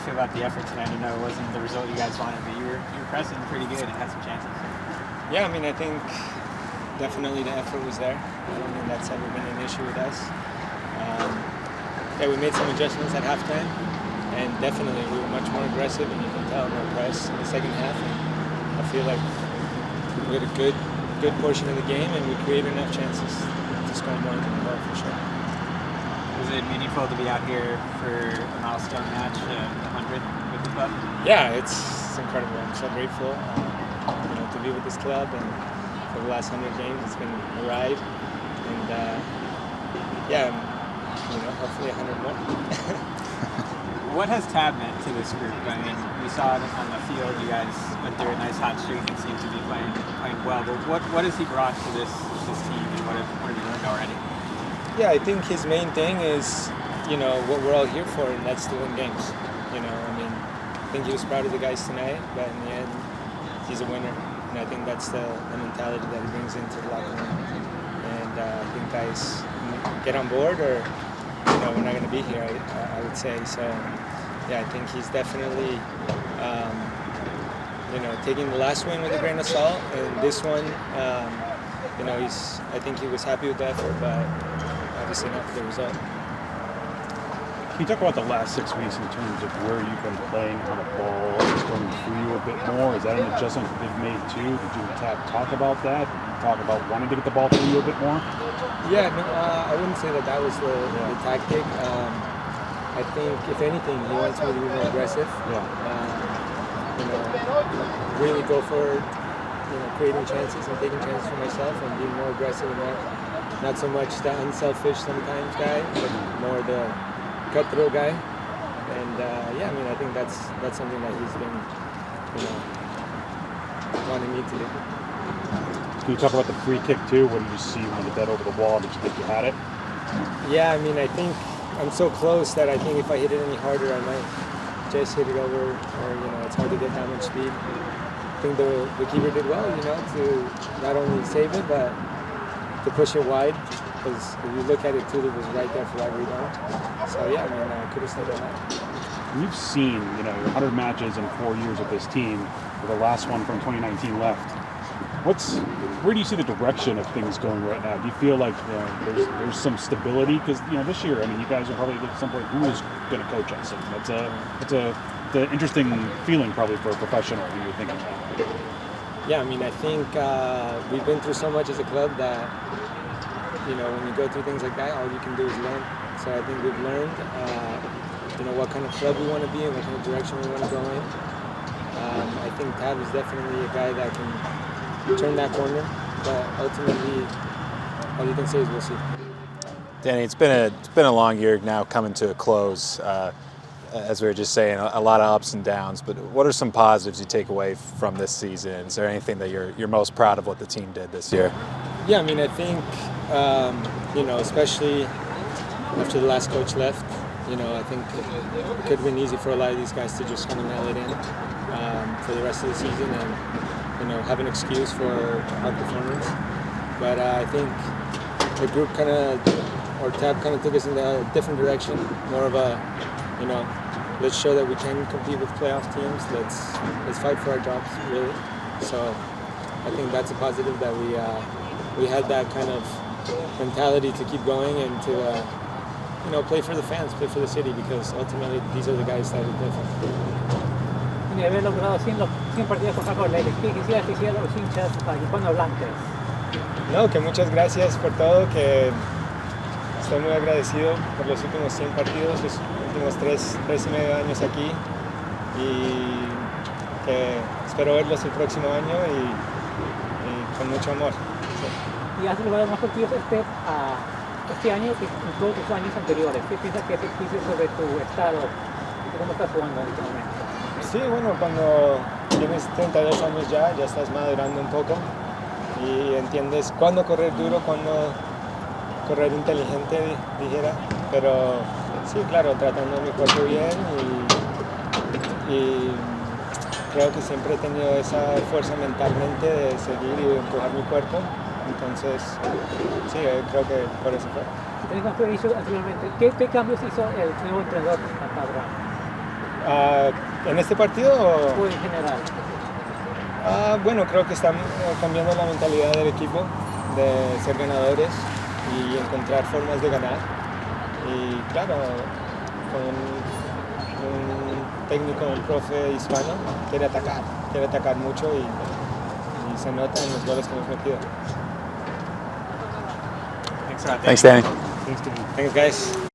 feel about the effort tonight? I know it wasn't the result you guys wanted, but you were pressing pretty good and had some chances. Yeah, I mean, I think definitely the effort was there. I don't think that's ever been an issue with us. Yeah, we made some adjustments at halftime, and definitely we were much more aggressive, and you can tell in our press in the second half. And I feel like we had a good portion of the game, and we created enough chances to score more than the ball for sure. Was it meaningful to be out here for a milestone match, 100 with the club? Yeah, it's incredible. I'm so grateful, to be with this club, and for the last 100 games, it's been a ride, and hopefully 100 more. What has Tab meant to this group? I mean, we saw it on the field. You guys went through a nice hot streak and seemed to be playing well. But what has he brought to this team, and what have you learned already? Yeah, I think his main thing is, what we're all here for, and that's to win games. I think he was proud of the guys tonight, but in the end, he's a winner. And I think that's the mentality that he brings into the locker room. And I think guys get on board, or we're not going to be here, I would say. So, yeah, I think he's definitely, taking the last win with a grain of salt. And this one, I think he was happy with the effort, but obviously not for the result. Can you talk about the last 6 weeks in terms of where you've been playing, how the ball is going through you a bit more? Is that an adjustment that they've made too? Did you and Tab talk about that? Did you talk about wanting to get the ball through you a bit more? Yeah, no, I wouldn't say that was the tactic. I think, if anything, he wants me to be more aggressive. Yeah. Really go for creating chances and taking chances for myself and being more aggressive and not so much the unselfish sometimes guy, but more the cutthroat guy. And I think that's something that he's been wanting me to do. Can you talk about the free kick too? What did you see when you hit that over the wall? Did you think you had it? Yeah, I think I'm so close that I think if I hit it any harder, I might just hit it over, or it's hard to get that much speed. I think the keeper did well, to not only save it, but to push it wide. Because if you look at it too, it was right there for that rebound. So yeah, I could have stayed on that. You've seen, 100 matches in 4 years with this team, with the last one from 2019 left. Where do you see the direction of things going right now? Do you feel like there's some stability? Because this year, you guys are probably at some point, who is going to coach us? It's an interesting feeling probably for a professional when you're thinking about it. Yeah, I think we've been through so much as a club that when you go through things like that, all you can do is learn. So I think we've learned, what kind of club we want to be in, what kind of direction we want to go in. I think Tab is definitely a guy that can turn that corner, but ultimately, all you can say is we'll see. Danny, it's been a long year now coming to a close. As we were just saying, a lot of ups and downs. But what are some positives you take away from this season? Is there anything that you're most proud of what the team did this year? Yeah, I think especially after the last coach left, I think it could have been easy for a lot of these guys to just kind of mail it in for the rest of the season and have an excuse for our performance. But I think the group Tab kind of took us in a different direction, more of a, let's show that we can compete with playoff teams. Let's fight for our jobs, really. So I think that's a positive that we had that kind of mentality to keep going and to play for the fans, play for the city, because ultimately these are the guys that we play for. Y haber logrado 100 partidos con Hartford Athletic, ¿qué quisieras decir a los hinchas hispano-blancos? No, que muchas gracias por todo, que estoy muy agradecido por los últimos 100 partidos, los últimos 3 y medio años aquí, y que espero verlos el próximo año y con mucho amor. Sí. Y has logrado más partidos este año que en todos tus años anteriores. ¿Qué piensas que dice sobre tu estado y cómo estás jugando en este momento? Sí, bueno, cuando tienes 32 años ya estás madurando un poco y entiendes cuándo correr duro, cuándo correr inteligente, dijera. Pero sí, claro, tratando mi cuerpo bien y creo que siempre he tenido esa fuerza mentalmente de seguir y de empujar mi cuerpo. Entonces, sí, creo que por eso fue. ¿Qué cambios hizo el nuevo entrenador hasta ahora? ¿En este partido? o en general? Bueno, creo que están cambiando la mentalidad del equipo de ser ganadores y encontrar formas de ganar. Y claro, con un técnico, un profe hispano, quiere atacar mucho y se nota en los goles que hemos metido. Thanks, Rod. Thanks, Danny. Thanks, Danny. Thanks, guys.